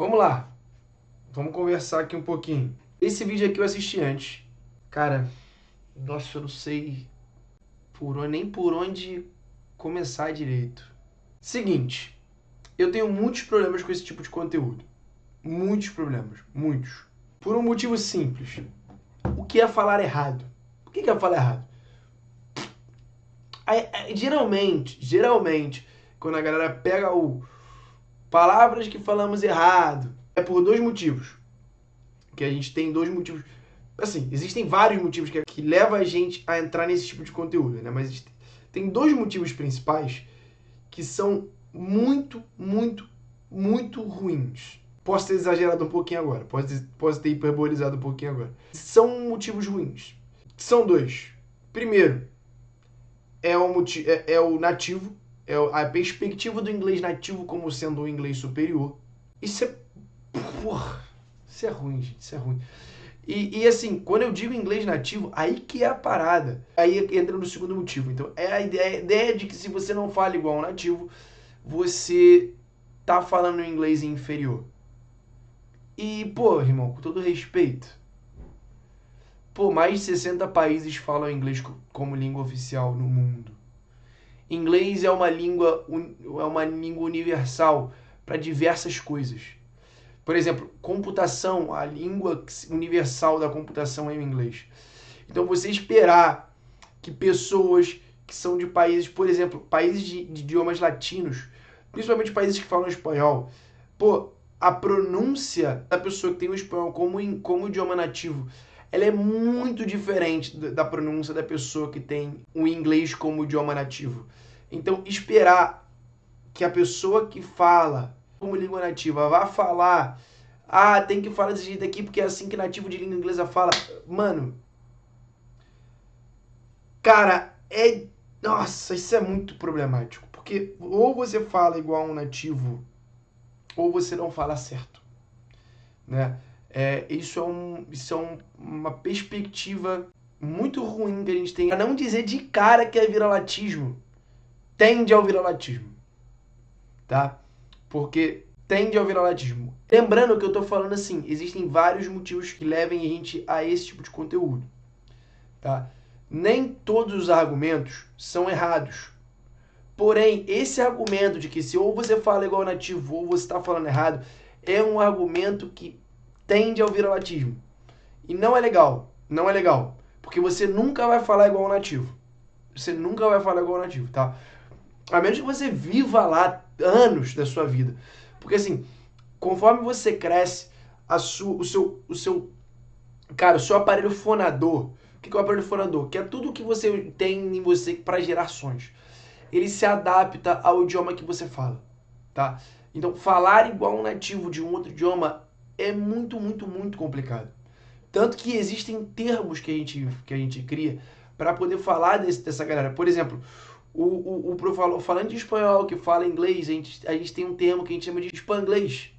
Vamos lá, vamos conversar aqui um pouquinho. Esse vídeo aqui eu assisti antes. Cara, nossa, eu não sei nem por onde começar direito. Seguinte, eu tenho muitos problemas com esse tipo de conteúdo. Muitos problemas, muitos. Por um motivo simples. O que é falar errado? O que é falar errado? Geralmente, quando a galera pega o palavras que falamos errado, é por dois motivos. Que a gente tem dois motivos. Assim, existem vários motivos que levam a gente a entrar nesse tipo de conteúdo, né? Mas tem dois motivos principais que são muito ruins. Posso ter exagerado um pouquinho agora, posso ter hiperbolizado um pouquinho agora. São motivos ruins. São dois. Primeiro, é o nativo, a perspectiva do inglês nativo como sendo um inglês superior. Isso é. Porra, isso é ruim, gente, isso é ruim. E assim, quando eu digo inglês nativo, aí que é a parada. Aí entra no segundo motivo. Então, é a ideia de que se você não fala igual um nativo, você tá falando inglês inferior. E, pô, irmão, com todo respeito, pô, mais de 60 países falam inglês como língua oficial no mundo. Inglês é uma língua universal para diversas coisas. Por exemplo, computação, a língua universal da computação é o inglês. Então, você esperar que pessoas que são de países, por exemplo, países de idiomas latinos, principalmente países que falam espanhol, pô, a pronúncia da pessoa que tem o espanhol como idioma nativo, ela é muito diferente da pronúncia da pessoa que tem o inglês como idioma nativo. Então, esperar que a pessoa que fala como língua nativa vá falar, tem que falar desse jeito aqui porque é assim que nativo de língua inglesa fala. Mano, cara, nossa, isso é muito problemático. Porque ou você fala igual um nativo, ou você não fala certo. Né? Uma perspectiva muito ruim que a gente tem. Pra não dizer de cara que é viralatismo. Tende ao viralatismo. Tá? Porque tende ao viralatismo. Lembrando que eu tô falando assim, existem vários motivos que levem a gente a esse tipo de conteúdo. Tá? Nem todos os argumentos são errados. Porém, esse argumento de que se ou você fala igual nativo ou você está falando errado, é um argumento que tende ao viralatismo. E não é legal. Não é legal. Porque você nunca vai falar igual nativo. Você nunca vai falar igual nativo, tá? A menos que você viva lá anos da sua vida. Porque assim, conforme você cresce, o seu aparelho fonador. O que é o aparelho fonador? Que é tudo que você tem em você para gerar sons. Ele se adapta ao idioma que você fala, tá? Então, falar igual um nativo de um outro idioma é muito complicado. Tanto que existem termos que a gente cria para poder falar dessa galera. Por exemplo, falando de espanhol que fala inglês, a gente tem um termo que a gente chama de spanglês,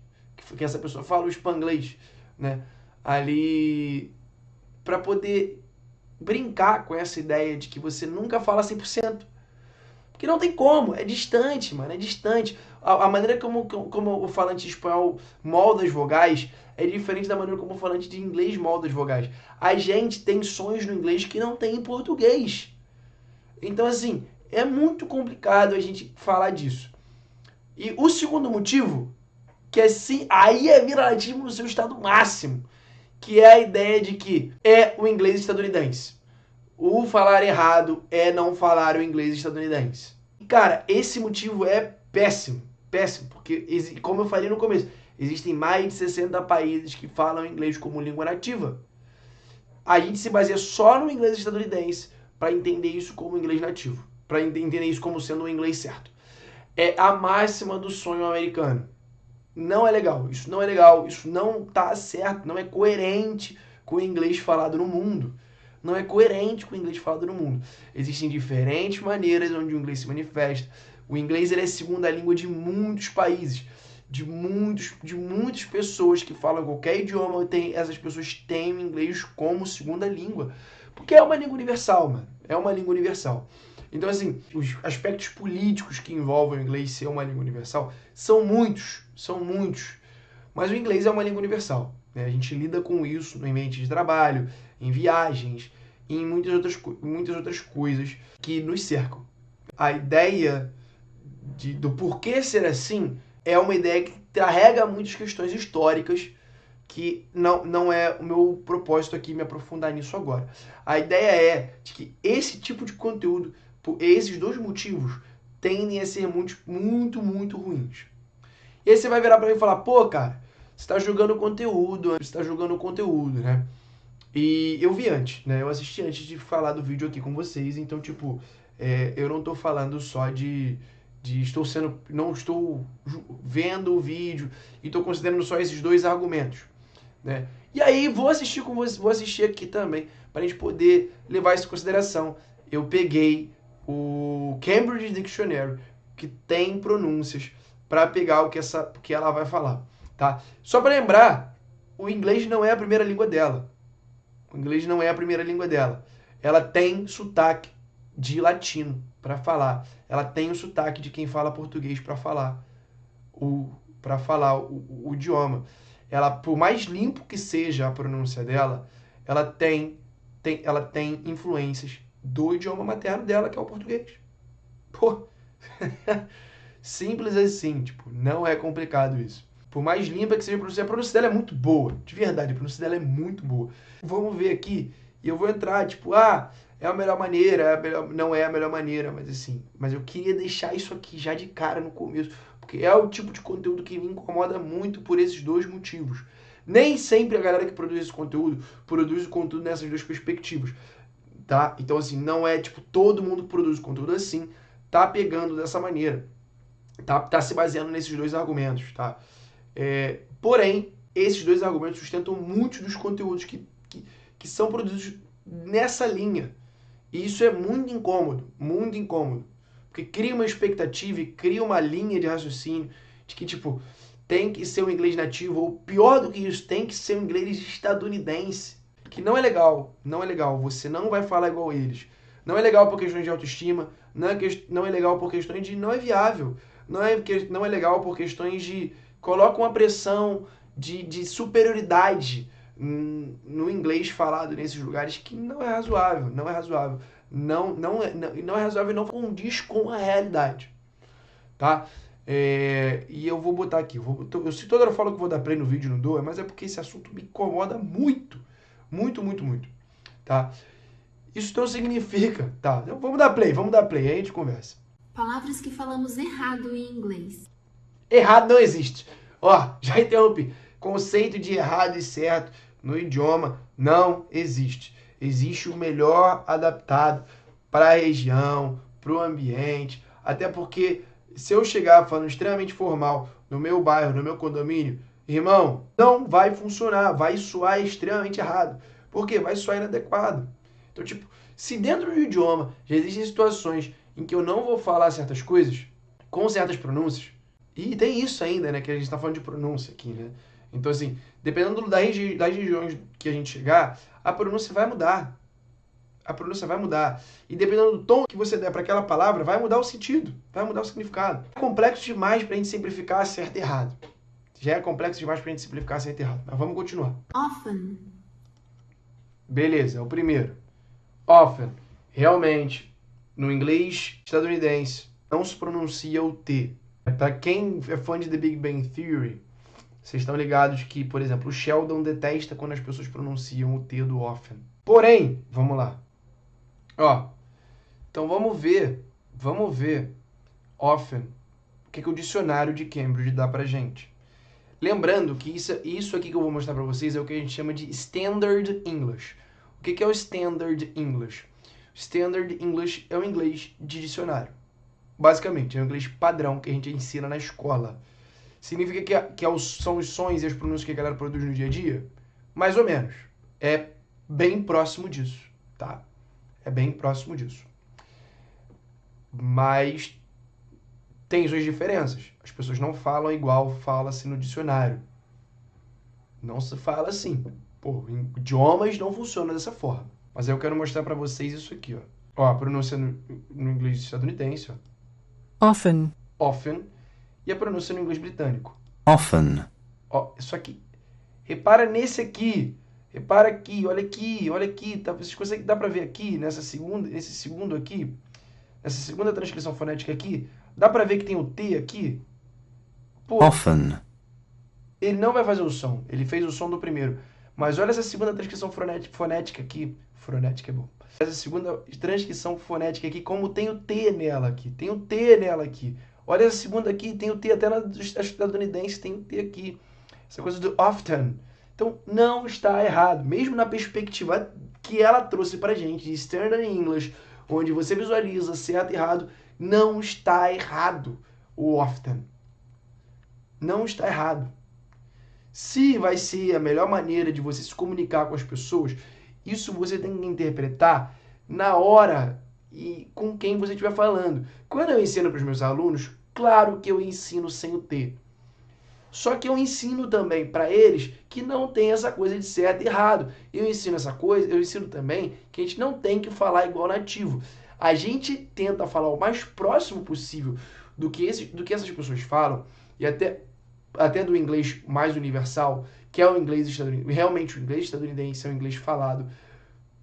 que essa pessoa fala o spanglês, né? Ali, para poder brincar com essa ideia de que você nunca fala 100%. Porque não tem como, é distante, mano, é distante. A maneira como o falante de espanhol molda as vogais é diferente da maneira como o falante de inglês molda as vogais. A gente tem sons no inglês que não tem em português. Então, assim, é muito complicado a gente falar disso. E o segundo motivo, que assim, aí é viralatismo no seu estado máximo, que é a ideia de que é o inglês estadunidense. O falar errado é não falar o inglês estadunidense. E, cara, esse motivo é péssimo. Péssimo, porque, como eu falei no começo, existem mais de 60 países que falam inglês como língua nativa. A gente se baseia só no inglês estadunidense para entender isso como inglês nativo. Para entender isso como sendo o inglês certo. É a máxima do sonho americano. Não é legal, isso não é legal, isso não tá certo, não é coerente com o inglês falado no mundo. Não é coerente com o inglês falado no mundo. Existem diferentes maneiras onde o inglês se manifesta. O inglês ele é a segunda língua de muitos países, de muitas pessoas que falam qualquer idioma, essas pessoas têm o inglês como segunda língua. Porque é uma língua universal, mano. É uma língua universal. Então, assim, os aspectos políticos que envolvem o inglês ser uma língua universal são muitos, são muitos. Mas o inglês é uma língua universal, né? A gente lida com isso no ambiente de trabalho, em viagens, e em muitas outras coisas que nos cercam. A ideia do porquê ser assim é uma ideia que carrega muitas questões históricas que não é o meu propósito aqui me aprofundar nisso agora. A ideia é de que esse tipo de conteúdo, por esses dois motivos, tendem a ser muito ruins. E aí você vai virar pra mim e falar, pô, cara, você tá jogando conteúdo, né? E eu vi antes, né? Eu assisti antes de falar do vídeo aqui com vocês, então, tipo, eu não tô falando só não estou vendo o vídeo e tô considerando só esses dois argumentos, né? E aí vou assistir aqui também, para a gente poder levar isso em consideração. Eu peguei o Cambridge Dictionary, que tem pronúncias, para pegar o que ela vai falar, tá? Só para lembrar, o inglês não é a primeira língua dela. O inglês não é a primeira língua dela. Ela tem sotaque de latino para falar. Ela tem o sotaque de quem fala português para falar o idioma. Ela, por mais limpo que seja a pronúncia dela, ela tem influências do idioma materno dela, que é o português. Pô, simples assim, tipo, não é complicado isso. Por mais limpa que seja a pronúncia dela é muito boa. De verdade, a pronúncia dela é muito boa. Vamos ver aqui, e eu vou entrar, tipo, é a melhor maneira, não é a melhor maneira, mas assim, mas eu queria deixar isso aqui já de cara no começo, porque é o tipo de conteúdo que me incomoda muito por esses dois motivos. Nem sempre a galera que produz o conteúdo nessas duas perspectivas, tá? Então, assim, não é, tipo, todo mundo que produz o conteúdo assim, tá pegando dessa maneira, tá se baseando nesses dois argumentos, tá? Porém, esses dois argumentos sustentam muitos dos conteúdos que são produzidos nessa linha. E isso é muito incômodo, muito incômodo. Porque cria uma expectativa e cria uma linha de raciocínio de que, tipo, tem que ser um inglês nativo, ou pior do que isso, tem que ser um inglês estadunidense. Que não é legal, não é legal. Você não vai falar igual eles. Não é legal por questões de autoestima, não é legal por questões de não é viável. Não é legal por questões de coloca uma pressão de superioridade no inglês falado nesses lugares que não é razoável, não é razoável. Não é razoável e não condiz com a realidade, tá? E eu vou botar aqui, se toda hora eu falo que vou dar play no vídeo não dou, mas é porque esse assunto me incomoda muito, muito, tá? Isso não significa, tá? Então, vamos dar play, aí a gente conversa. Palavras que falamos errado em inglês. Errado não existe. Ó, já interrompi. Conceito de errado e certo no idioma não existe. Existe o melhor adaptado para a região, para o ambiente. Até porque se eu chegar falando extremamente formal no meu bairro, no meu condomínio, irmão, não vai funcionar. Vai soar extremamente errado. Por quê? Vai soar inadequado. Então, tipo, se dentro do idioma já existem situações em que eu não vou falar certas coisas com certas pronúncias, e tem isso ainda, né? Que a gente está falando de pronúncia aqui, né? Então, assim, dependendo das regiões que a gente chegar, a pronúncia vai mudar. A pronúncia vai mudar. E dependendo do tom que você der para aquela palavra, vai mudar o sentido, vai mudar o significado. É complexo demais para a gente simplificar certo e errado. Já é complexo demais para a gente simplificar certo e errado. Mas vamos continuar. Often. Beleza, é o primeiro. Often. Realmente, no inglês estadunidense, não se pronuncia o T. Para quem é fã de The Big Bang Theory, vocês estão ligados que, por exemplo, o Sheldon detesta quando as pessoas pronunciam o T do often. Porém, vamos lá. Ó, então vamos ver often. O que o dicionário de Cambridge dá pra gente. Lembrando que isso aqui que eu vou mostrar para vocês é o que a gente chama de Standard English. O que é o Standard English? Standard English é o inglês de dicionário. Basicamente, é o inglês padrão que a gente ensina na escola. Significa que são os sons e as pronúncias que a galera produz no dia a dia? Mais ou menos. É bem próximo disso, tá? É bem próximo disso. Mas tem suas diferenças. As pessoas não falam igual fala-se no dicionário. Não se fala assim. Pô, idiomas não funcionam dessa forma. Mas aí eu quero mostrar pra vocês isso aqui, ó. Ó, a pronúncia no inglês estadunidense, ó. Often. Often. E a pronúncia no inglês britânico. Often. Ó, isso aqui. Repara nesse aqui. Repara aqui, olha aqui, olha aqui. Tá? Vocês conseguem dar para ver aqui, nesse segundo aqui, nessa segunda transcrição fonética aqui, dá para ver que tem o T aqui? Pô, often, ele não vai fazer o som. Ele fez o som do primeiro. Mas olha essa segunda transcrição fonética aqui. Fonética é bom. Essa segunda transcrição fonética aqui, como tem o T nela aqui. Tem o T nela aqui. Olha essa segunda aqui, tem o T até na estadunidense, tem o T aqui. Essa coisa do often. Então, não está errado. Mesmo na perspectiva que ela trouxe pra gente, de Standard English, onde você visualiza certo e errado, não está errado o often. Não está errado. Se vai ser a melhor maneira de você se comunicar com as pessoas, isso você tem que interpretar na hora e com quem você estiver falando. Quando eu ensino para os meus alunos, claro que eu ensino sem o T. Só que eu ensino também para eles que não tem essa coisa de certo e errado. Eu ensino também que a gente não tem que falar igual nativo. A gente tenta falar o mais próximo possível do que essas pessoas falam, e até do inglês mais universal, que é o inglês estadunidense. Realmente, o inglês estadunidense é o inglês falado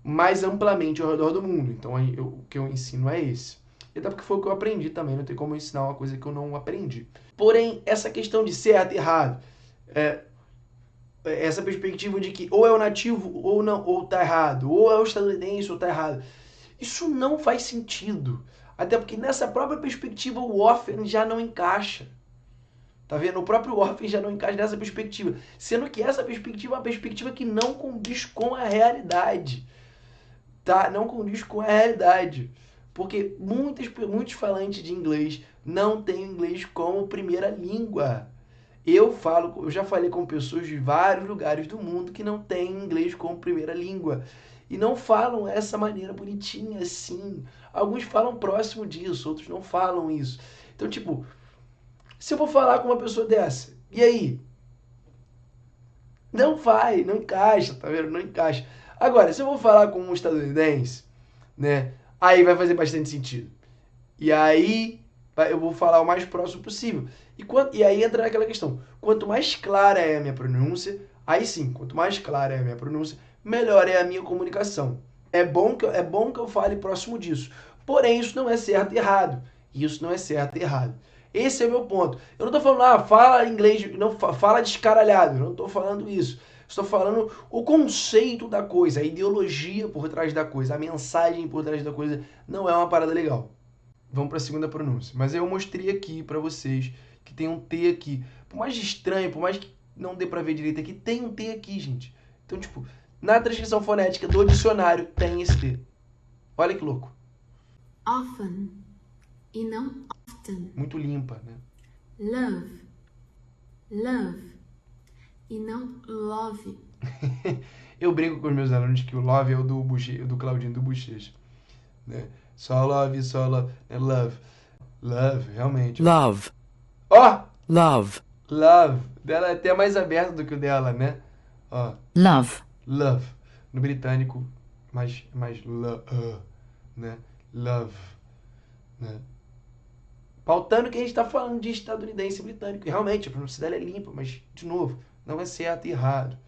mais amplamente ao redor do mundo. Então, o que eu ensino é esse. E até porque foi o que eu aprendi também, não tem como eu ensinar uma coisa que eu não aprendi. Porém, essa questão de certo e errado, essa perspectiva de que ou é o nativo ou não, ou tá errado, ou é o estadunidense ou tá errado, isso não faz sentido. Até porque nessa própria perspectiva o often já não encaixa. Tá vendo? O próprio often já não encaixa nessa perspectiva. Sendo que essa perspectiva é uma perspectiva que não condiz com a realidade. Tá? Não condiz com a realidade. Porque muitos falantes de inglês não têm inglês como primeira língua. Eu já falei com pessoas de vários lugares do mundo que não têm inglês como primeira língua. E não falam essa maneira bonitinha assim. Alguns falam próximo disso, outros não falam isso. Então, tipo, se eu vou falar com uma pessoa dessa, e aí? Não vai, não encaixa, tá vendo? Não encaixa. Agora, se eu vou falar com um estadunidense, né? Aí vai fazer bastante sentido. E aí eu vou falar o mais próximo possível. E aí entra naquela questão. Quanto mais clara é a minha pronúncia, aí sim, quanto mais clara é a minha pronúncia, melhor é a minha comunicação. É bom que eu fale próximo disso. Porém, isso não é certo e errado. Isso não é certo e errado. Esse é o meu ponto. Eu não estou falando, fala inglês, não fala descaralhado. Eu não estou falando isso. Estou falando o conceito da coisa, a ideologia por trás da coisa, a mensagem por trás da coisa não é uma parada legal. Vamos para a segunda pronúncia. Mas eu mostrei aqui para vocês que tem um T aqui. Por mais estranho, por mais que não dê para ver direito aqui, tem um T aqui, gente. Então, tipo, na transcrição fonética do dicionário tem esse T. Olha que louco. Often e não often. Muito limpa, né? Love. Love. E não love. Eu brinco com os meus alunos que o love é o do Claudinho do Bochecha, né? Só love, é love. Love, realmente. love, Ó! love, Love. Dela é até mais aberto do que o dela, né? Ó. love, Love. No britânico, mais né? Love. Né? Pautando que a gente tá falando de estadunidense e britânico. E realmente, a pronúncia dela é limpa, mas, de novo, não é certo e errado.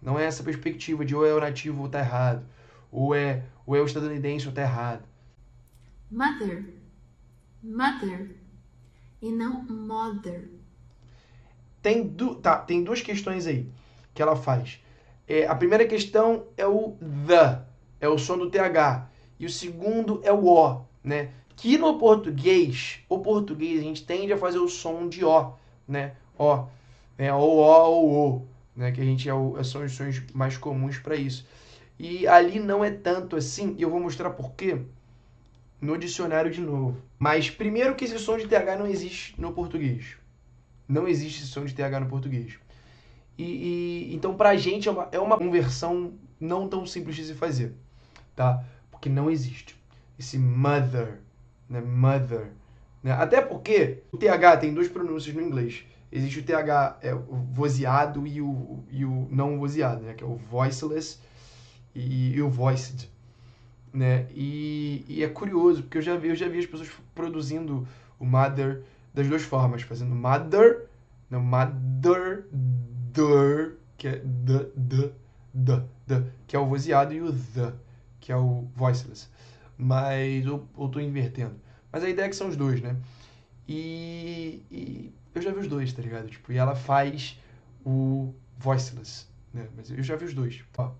Não é essa perspectiva de ou é o nativo ou tá errado. Ou é o estadunidense ou tá errado. Mother. Mother. E não mother. Tem duas questões aí que ela faz. A primeira questão é o the, é o som do TH. E o segundo é o O, né? Que no português, a gente tende a fazer o som de O, né? O. Ou O, né? Que a gente são os sons mais comuns para isso. E ali não é tanto assim, e eu vou mostrar por quê no dicionário de novo. Mas primeiro que esse som de TH não existe no português. Não existe esse som de TH no português. Então pra gente é uma conversão não tão simples de se fazer, tá? Porque não existe esse mother, né? Mother, né? Até porque o TH tem duas pronúncias no inglês. Existe o TH o vozeado e o não vozeado, né? Que é o voiceless e o voiced, né? E é curioso, porque eu já vi as pessoas produzindo o mother das duas formas, fazendo mother, não, mother, der, que é que é o vozeado, e o the, que é o voiceless. Mas eu tô invertendo. Mas a ideia é que são os dois, né? E eu já vi os dois, tá ligado? Tipo, e ela faz o voiceless, né? Mas eu já vi os dois. Ó,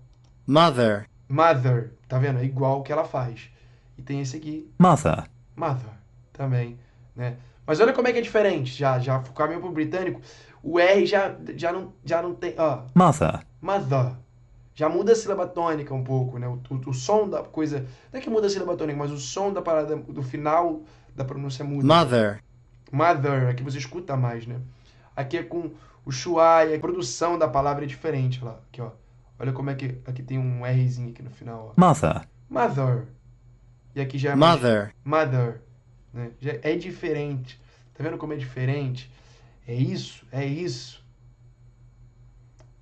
Mother. mother, tá vendo? É igual o que ela faz. E tem esse aqui, Mother. mother, também, né? Mas olha como é que é diferente. Já caminho pro britânico, o R já não tem, ó, Mother. mother. Já muda a sílaba tônica um pouco, né? O som da coisa, não é que muda a sílaba tônica, mas o som da parada do final da pronúncia muda. Mother. Mother, aqui você escuta mais, né? Aqui é com o shuai, a produção da palavra é diferente, olha lá. Aqui, ó. Olha como é que aqui tem um Rzinho aqui no final, ó. Mother. Mother. E aqui já é mais... Mother. Mother. Né? Já é diferente. Tá vendo como é diferente? É isso, é isso.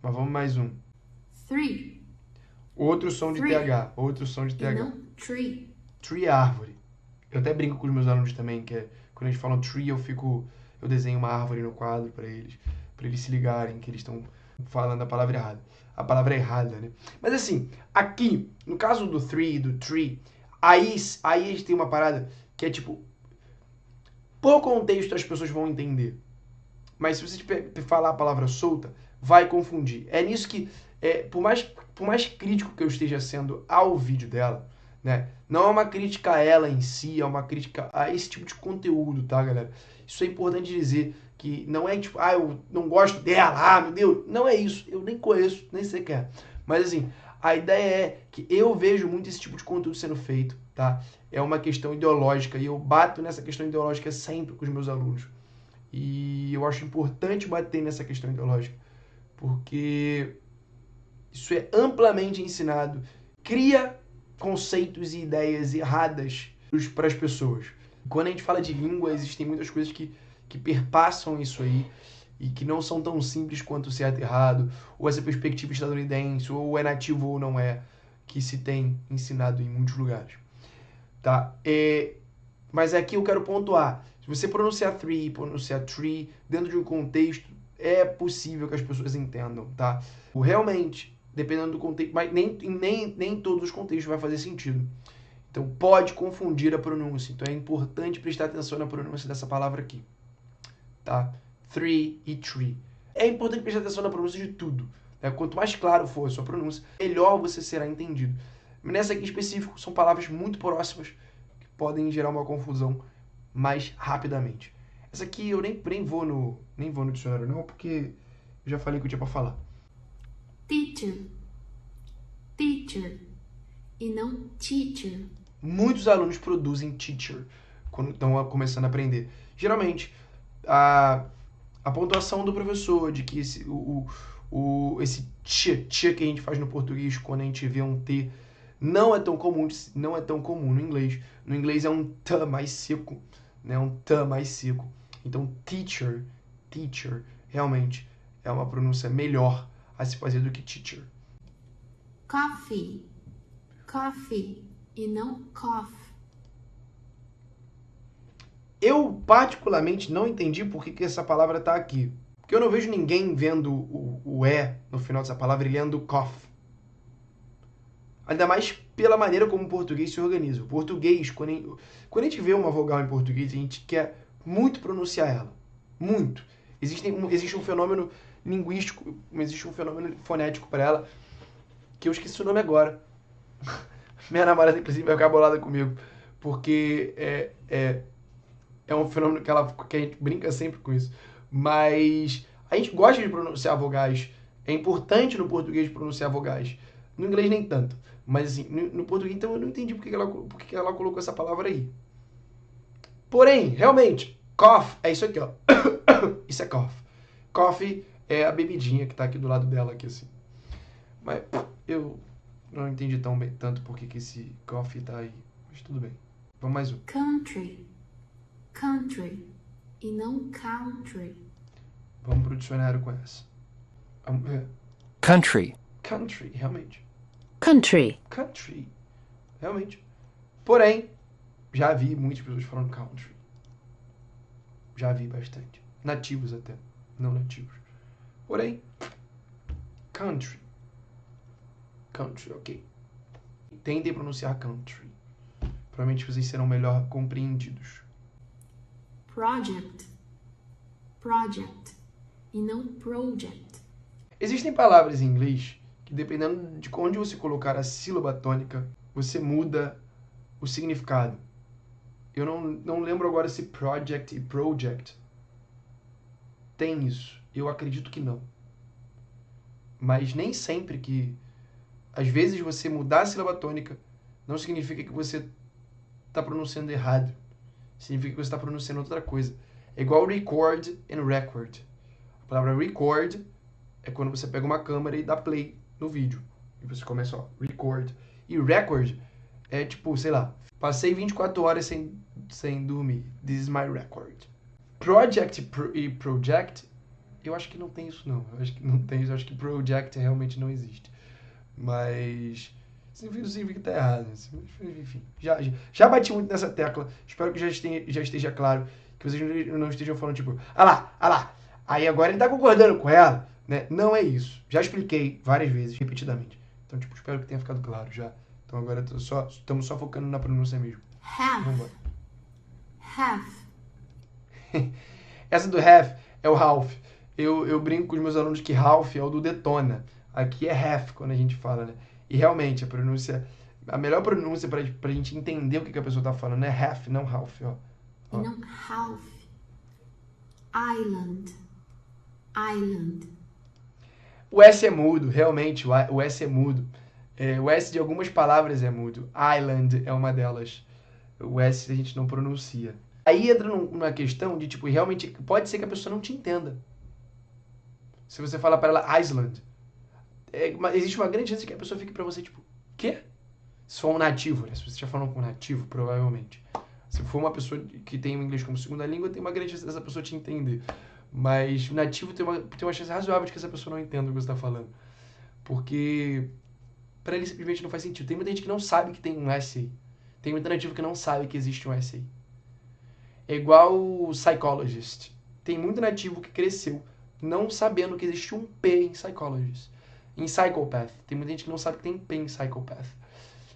Mas vamos mais um. 3. Outro som de Three. TH. Outro som de E TH. não tree. Tree é árvore. Eu até brinco com os meus alunos também, que é, quando eles falam tree, eu desenho uma árvore no quadro para eles se ligarem que eles estão falando a palavra errada. A palavra errada, né? Mas assim, aqui, no caso do three, do tree, aí a gente tem uma parada que é tipo, por contexto as pessoas vão entender. Mas se você falar a palavra solta, vai confundir. É nisso que, por mais crítico que eu esteja sendo ao vídeo dela, né? Não é uma crítica a ela em si, é uma crítica a esse tipo de conteúdo, tá, galera? Isso é importante dizer, que não é tipo, eu não gosto dela, meu Deus. Não é isso, eu nem conheço, nem sei quem é. Mas assim, a ideia é que eu vejo muito esse tipo de conteúdo sendo feito, tá? É uma questão ideológica e eu bato nessa questão ideológica sempre com os meus alunos. E eu acho importante bater nessa questão ideológica, porque isso é amplamente ensinado, cria conceitos e ideias erradas para as pessoas. Quando a gente fala de língua, existem muitas coisas que perpassam isso aí e que não são tão simples quanto certo e errado, ou essa perspectiva estadunidense, ou é nativo ou não é, que se tem ensinado em muitos lugares. Tá? Mas aqui eu quero pontuar. Se você pronunciar three, pronunciar tree, dentro de um contexto, é possível que as pessoas entendam, tá? Realmente, dependendo do contexto, mas nem todos os contextos vai fazer sentido. Então, pode confundir a pronúncia. Então, é importante prestar atenção na pronúncia dessa palavra aqui, tá? Three e tree. É importante prestar atenção na pronúncia de tudo, né? Quanto mais claro for a sua pronúncia, melhor você será entendido. Nessa aqui em específico, são palavras muito próximas que podem gerar uma confusão mais rapidamente. Essa aqui eu nem vou no dicionário não, porque eu já falei que eu tinha para falar. Teacher. Teacher. E não teacher. Muitos alunos produzem teacher quando estão começando a aprender. Geralmente, a pontuação do professor, de que esse tia que a gente faz no português, quando a gente vê um T, não é tão comum no inglês. No inglês é um T mais seco, né? Um T mais seco. Então, teacher, realmente é uma pronúncia melhor a se fazer do que teacher. Coffee. Coffee. E não cough. Eu, particularmente, não entendi por que essa palavra está aqui. Porque eu não vejo ninguém vendo o E no final dessa palavra e lendo cough. Ainda mais pela maneira como o português se organiza. O português, quando a gente vê uma vogal em português, a gente quer muito pronunciar ela. Muito. Existe um fenômeno linguístico, existe um fenômeno fonético para ela, que eu esqueci o nome agora. Minha namorada, inclusive, vai ficar bolada comigo. Porque é um fenômeno que a gente brinca sempre com isso. Mas a gente gosta de pronunciar vogais. É importante no português pronunciar vogais. No inglês nem tanto. Mas assim, no português, então eu não entendi por que ela colocou essa palavra aí. Porém, realmente, cough é isso aqui, ó. Isso é cough. Coffee é a bebidinha que tá aqui do lado dela, aqui assim. Mas eu não entendi tanto por que esse coffee tá aí. Mas tudo bem. Vamos mais um. Country. Country. E não country. Vamos pro dicionário com essa. Vamos ver. Country. Country, realmente. Country. Country, realmente. Porém, já vi muitas pessoas falando country. Já vi bastante. Nativos até, não nativos. Porém, country. Country, ok. Tentem pronunciar country. Provavelmente vocês serão melhor compreendidos. Project. Project. E não project. Existem palavras em inglês que, dependendo de onde você colocar a sílaba tônica, você muda o significado. Eu não lembro agora se project e project tem isso. Eu acredito que não. Mas nem sempre que... Às vezes você mudar a sílaba tônica não significa que você está pronunciando errado. Significa que você está pronunciando outra coisa. É igual record and record. A palavra record é quando você pega uma câmera e dá play no vídeo. E você começa, ó, record. E record é tipo, sei lá, passei 24 horas sem dormir. This is my record. Project e project, eu acho que não tem isso não. Eu acho que não tem isso. Eu acho que project realmente não existe. Mas significa que tá errado. Enfim, já bati muito nessa tecla. Espero que já esteja claro. Que vocês não estejam falando tipo, ah lá. Aí agora ele tá concordando com ela, né? Não é isso. Já expliquei várias vezes, repetidamente. Então, tipo, espero que tenha ficado claro já. Então agora estamos só focando na pronúncia mesmo. Have. Vamos embora. Have. Essa do have é o Ralph. Eu brinco com os meus alunos que Ralph é o do detona. Aqui é have quando a gente fala, né? E realmente a melhor pronúncia pra gente entender o que a pessoa tá falando é have, não Ralph, ó. E não half. Island. Island. O S é mudo, realmente, o S é mudo. O S de algumas palavras é mudo. Island é uma delas. O S a gente não pronuncia. Aí entra numa questão de, tipo, realmente pode ser que a pessoa não te entenda. Se você falar para ela Iceland, existe uma grande chance que a pessoa fique para você, tipo, quê? Se for um nativo, né? Se você estiver falando com um nativo, provavelmente. Se for uma pessoa que tem o inglês como segunda língua, tem uma grande chance dessa pessoa te entender. Mas o nativo tem uma chance razoável de que essa pessoa não entenda o que você está falando. Porque para ele simplesmente não faz sentido. Tem muita gente que não sabe que tem um S aí. Tem muito nativo que não sabe que existe um S aí. É igual o psychologist. Tem muito nativo que cresceu não sabendo que existe um P em psychologist. Em psychopath. Tem muita gente que não sabe que tem P em psychopath.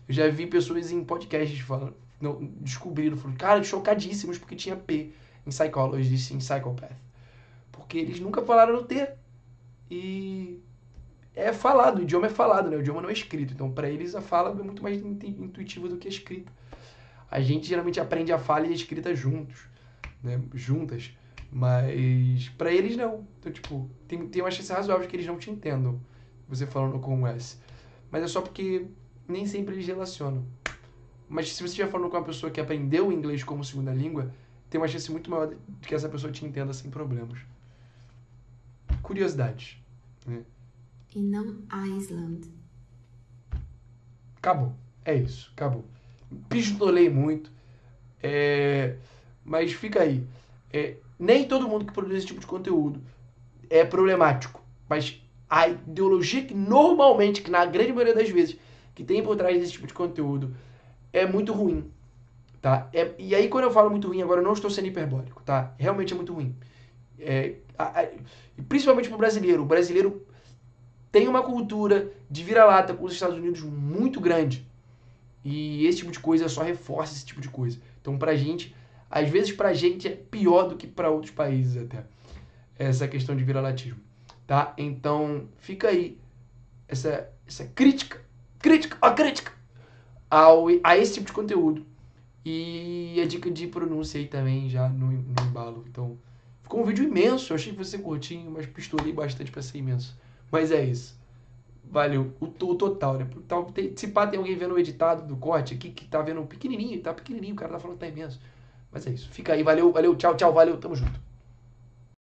Eu já vi pessoas em podcasts falando, descobriram, falaram, cara, chocadíssimos porque tinha P em psychologist, em psychopath. Porque eles nunca falaram no T. E é falado, o idioma é falado, né? O idioma não é escrito. Então, para eles, a fala é muito mais intuitiva do que a escrita. A gente geralmente aprende a fala e a escrita juntos, né? Juntas. Mas para eles, não. Então, tipo, tem uma chance razoável de que eles não te entendam, você falando com o S. Mas é só porque nem sempre eles relacionam. Mas se você estiver falando com uma pessoa que aprendeu o inglês como segunda língua, tem uma chance muito maior de que essa pessoa te entenda sem problemas. Curiosidades, né? E não Iceland. Acabou. É isso. Acabou. Pistolei muito. Mas fica aí. Nem todo mundo que produz esse tipo de conteúdo é problemático. Mas a ideologia que normalmente, que na grande maioria das vezes, que tem por trás desse tipo de conteúdo é muito ruim. Tá? E aí quando eu falo muito ruim, agora eu não estou sendo hiperbólico. Tá? Realmente é muito ruim. Principalmente para o brasileiro. O brasileiro tem uma cultura de vira-lata com os Estados Unidos muito grande. E esse tipo de coisa só reforça esse tipo de coisa. Então, pra gente, às vezes pra gente é pior do que pra outros países até. Essa questão de viralatismo. Tá? Então, fica aí essa crítica a esse tipo de conteúdo. E a dica de pronúncia aí também já no embalo. Então, ficou um vídeo imenso. Eu achei que fosse ser curtinho, mas pistolei bastante pra ser imenso. Mas é isso. Valeu. O total, né? Se pá, tem alguém vendo o editado do corte aqui que tá vendo pequenininho, o cara tá falando que tá imenso. Mas é isso. Fica aí. Valeu, tchau, valeu, tamo junto.